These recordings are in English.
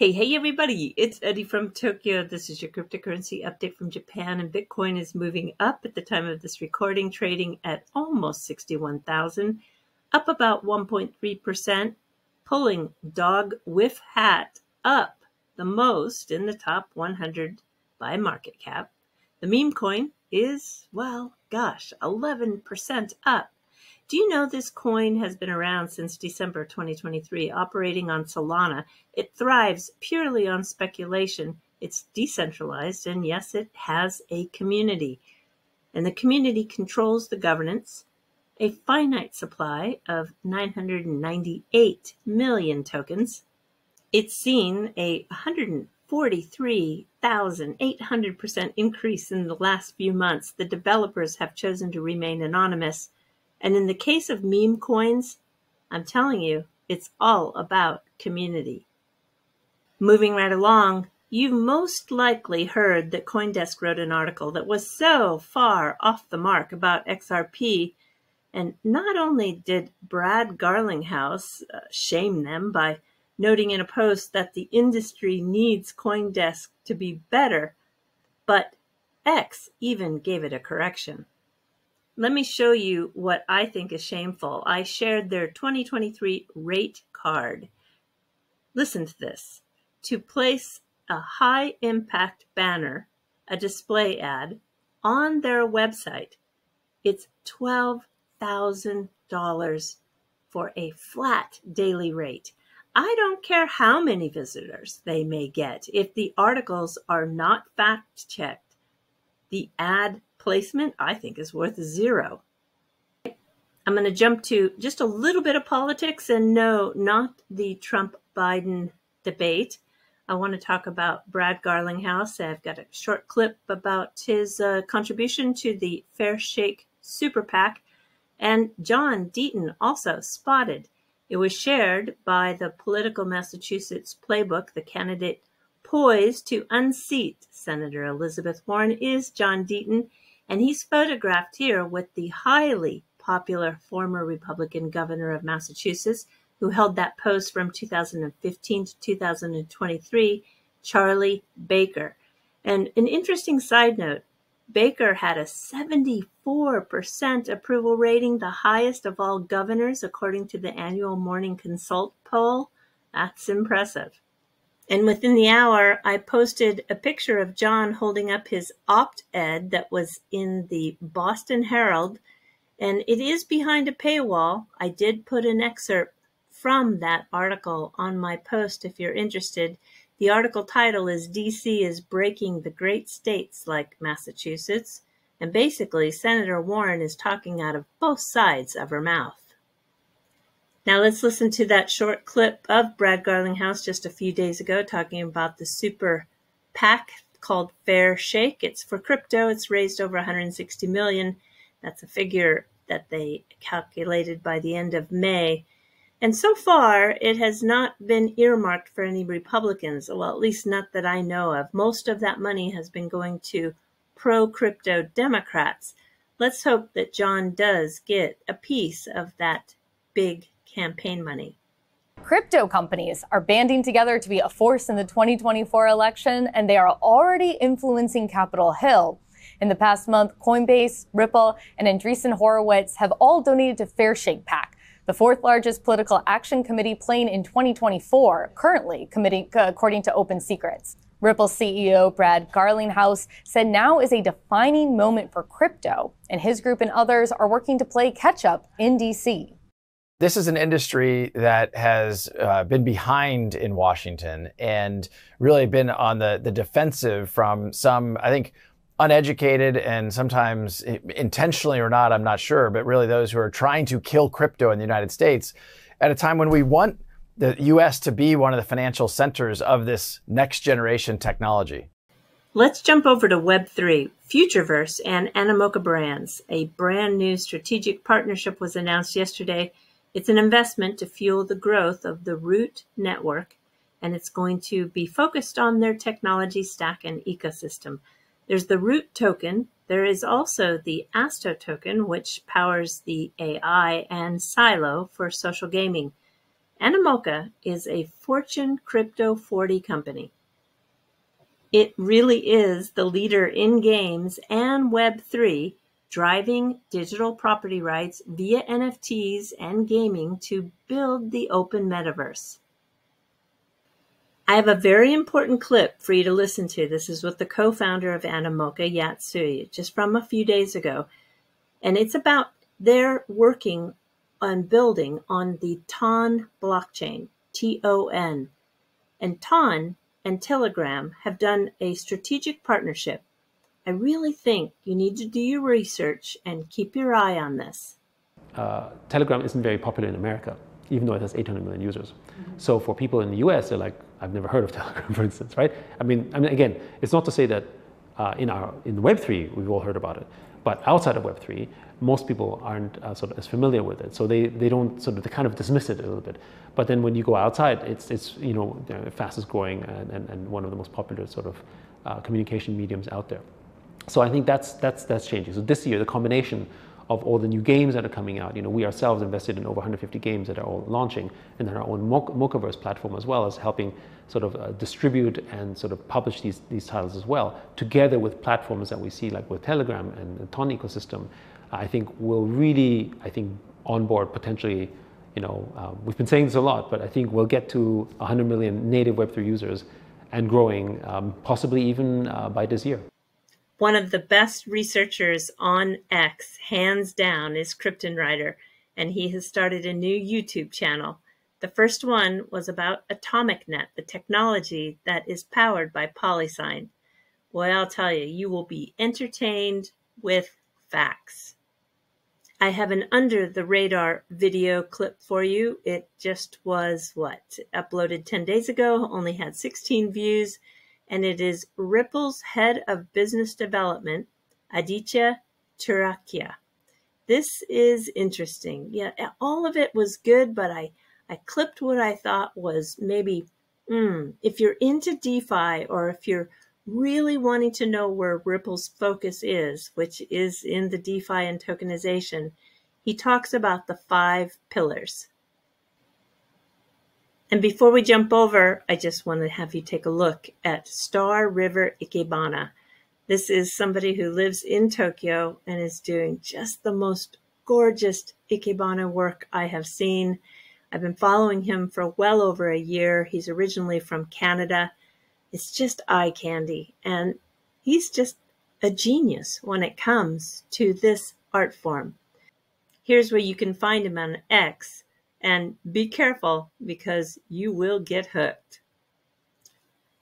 Hey everybody, it's Eddie from Tokyo. This is your cryptocurrency update from Japan, and Bitcoin is moving up at the time of this recording, trading at almost 61,000, up about 1.3%, pulling dog with hat up the most in the top 100 by market cap. The meme coin is, 11% up. Do you know this coin has been around since December 2023, operating on Solana? It thrives purely on speculation. It's decentralized, and yes, it has a community. And the community controls the governance. A finite supply of 998 million tokens. It's seen a 143,800% increase in the last few months. The developers have chosen to remain anonymous. And in the case of meme coins, I'm telling you, it's all about community. Moving right along, you've most likely heard that CoinDesk wrote an article that was so far off the mark about XRP. And not only did Brad Garlinghouse shame them by noting in a post that the industry needs CoinDesk to be better, but X even gave it a correction. Let me show you what I think is shameful. I shared their 2023 rate card. Listen to this. To place a high-impact banner, a display ad, on their website, it's $12,000 for a flat daily rate. I don't care how many visitors they may get. If the articles are not fact-checked, the ad placement, I think, is worth zero. I'm going to jump to just a little bit of politics, and no, not the Trump-Biden debate. I want to talk about Brad Garlinghouse. I've got a short clip about his contribution to the Fair Shake Super PAC, and John Deaton also spotted. It was shared by the Political Massachusetts Playbook. The candidate poised to unseat Senator Elizabeth Warren is John Deaton, and he's photographed here with the highly popular former Republican governor of Massachusetts, who held that post from 2015 to 2023, Charlie Baker. And an interesting side note, Baker had a 74% approval rating, the highest of all governors, according to the annual Morning Consult poll. That's impressive. And within the hour, I posted a picture of John holding up his op-ed that was in the Boston Herald, and it is behind a paywall. I did put an excerpt from that article on my post if you're interested. The article title is "DC is Breaking the Great States Like Massachusetts," and basically Senator Warren is talking out of both sides of her mouth. Now let's listen to that short clip of Brad Garlinghouse just a few days ago talking about the super PAC called Fair Shake. It's for crypto. It's raised over 160 million. That's a figure that they calculated by the end of May. And so far, it has not been earmarked for any Republicans, well, at least not that I know of. Most of that money has been going to pro-crypto Democrats. Let's hope that John does get a piece of that big campaign money. Crypto companies are banding together to be a force in the 2024 election, and they are already influencing Capitol Hill. In the past month, Coinbase, Ripple, and Andreessen Horowitz have all donated to Fair Shake PAC, the fourth largest political action committee playing in 2024, currently committing, according to Open Secrets. Ripple CEO Brad Garlinghouse said now is a defining moment for crypto, and his group and others are working to play catch-up in DC. This is an industry that has been behind in Washington and really been on the defensive from some, I think, uneducated and sometimes intentionally or not, I'm not sure, but really those who are trying to kill crypto in the United States at a time when we want the U.S. to be one of the financial centers of this next generation technology. Let's jump over to Web3. Futureverse and Animoca Brands, a brand new strategic partnership, was announced yesterday. It's an investment to fuel the growth of the Root network, and it's going to be focused on their technology stack and ecosystem. There's the Root token. There is also the Asto token, which powers the AI, and Silo for social gaming. Animoca is a Fortune Crypto 40 company. It really is the leader in games and Web3, driving digital property rights via NFTs and gaming to build the open metaverse. I have a very important clip for you to listen to. This is with the co-founder of Animoca, Yatsui, just from a few days ago. And it's about their working on building on the TON blockchain, T-O-N. And TON and Telegram have done a strategic partnership. I really think you need to do your research and keep your eye on this. Telegram isn't very popular in America, even though it has 800 million users. So for people in the US, they're like, I've never heard of Telegram, for instance, right? I mean, again, it's not to say that in Web3, we've all heard about it, but outside of Web3, most people aren't sort of as familiar with it. So they don't sort of, they kind of dismiss it a little bit. But then when you go outside, it's you know, the fastest growing and one of the most popular sort of communication mediums out there. So I think that's changing. So this year, the combination of all the new games that are coming out, you know, we ourselves invested in over 150 games that are all launching, and then our own Mochaverse platform as well as helping sort of distribute and sort of publish these titles as well, together with platforms that we see like with Telegram and the TON ecosystem. I think will really, onboard potentially, you know, we've been saying this a lot, but I think we'll get to 100 million native Web3 users and growing, possibly even by this year. One of the best researchers on X, hands down, is Kryptonrider, and he has started a new YouTube channel. The first one was about AtomicNet, the technology that is powered by PolySign. Boy, I'll tell you, you will be entertained with facts. I have an under-the-radar video clip for you. It just was, uploaded 10 days ago, only had 16 views, and it is Ripple's head of business development, Aditya Turakia. This is interesting. Yeah, all of it was good, but I clipped what I thought was maybe, if you're into DeFi or if you're really wanting to know where Ripple's focus is, which is in the DeFi and tokenization, he talks about the 5 pillars. And before we jump over, I just want to have you take a look at Star River Ikebana. This is somebody who lives in Tokyo and is doing just the most gorgeous Ikebana work I have seen. I've been following him for well over a year. He's originally from Canada. It's just eye candy. And he's just a genius when it comes to this art form. Here's where you can find him on X. And be careful because you will get hooked.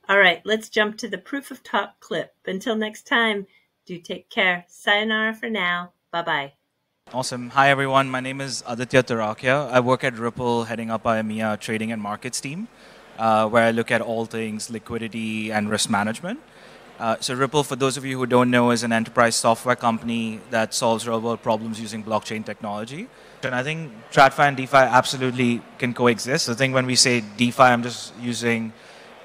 All right, let's jump to the proof of talk clip. Until next time, do take care. Sayonara for now. Bye-bye. Awesome. Hi, everyone. My name is Aditya Turakia. I work at Ripple, heading up our EMEA trading and markets team, where I look at all things liquidity and risk management. So Ripple, for those of you who don't know, is an enterprise software company that solves real-world problems using blockchain technology. And I think TradFi and DeFi absolutely can coexist. I think when we say DeFi, I'm just using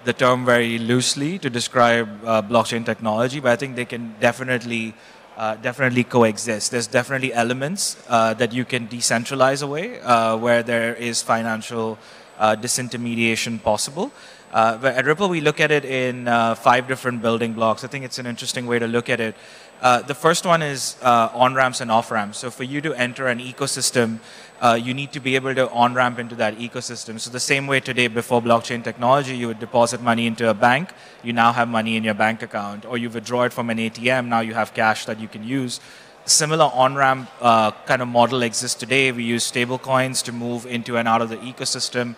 the term very loosely to describe blockchain technology, but I think they can definitely coexist. There's definitely elements that you can decentralize away where there is financial disintermediation possible. But at Ripple, we look at it in 5 different building blocks. I think it's an interesting way to look at it. The first one is on-ramps and off-ramps. So for you to enter an ecosystem, you need to be able to on-ramp into that ecosystem. So the same way today, before blockchain technology, you would deposit money into a bank. You now have money in your bank account. Or you withdraw it from an ATM. Now you have cash that you can use. Similar on-ramp kind of model exists today. We use stable coins to move into and out of the ecosystem.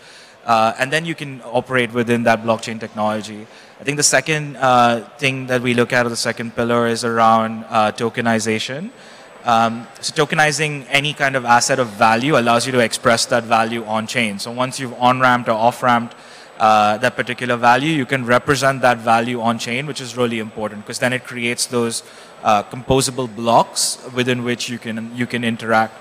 And then you can operate within that blockchain technology. I think the second thing that we look at, or the second pillar, is around tokenization. So tokenizing any kind of asset of value allows you to express that value on-chain. So once you've on-ramped or off-ramped that particular value, you can represent that value on-chain, which is really important because then it creates those composable blocks within which you can interact.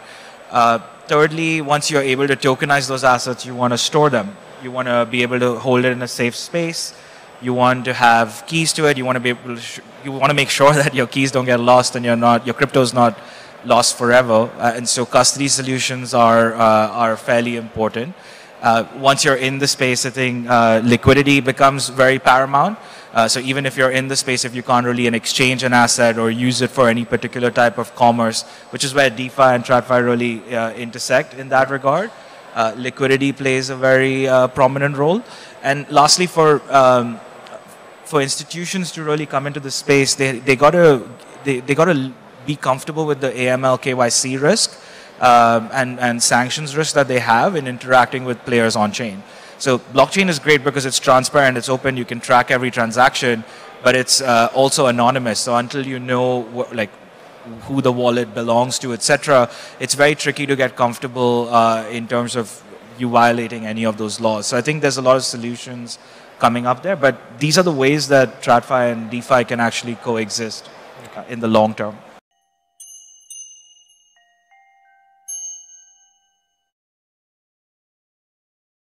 Thirdly, once you're able to tokenize those assets, you want to store them. You want to be able to hold it in a safe space. You want to have keys to it. You want to be able to you want to make sure that your keys don't get lost and your crypto is not lost forever. And so custody solutions are fairly important. Once you're in the space, I think liquidity becomes very paramount. So even if you're in the space, if you can't really exchange an asset or use it for any particular type of commerce, which is where DeFi and TradFi really intersect in that regard, liquidity plays a very prominent role. And lastly, for institutions to really come into the space, they gotta be comfortable with the AML KYC risk and sanctions risk that they have in interacting with players on chain. So blockchain is great because it's transparent, it's open, you can track every transaction, but it's also anonymous. So until you know who the wallet belongs to, etc., it's very tricky to get comfortable in terms of you violating any of those laws. So I think there's a lot of solutions coming up there, but these are the ways that TradFi and DeFi can actually coexist in the long term.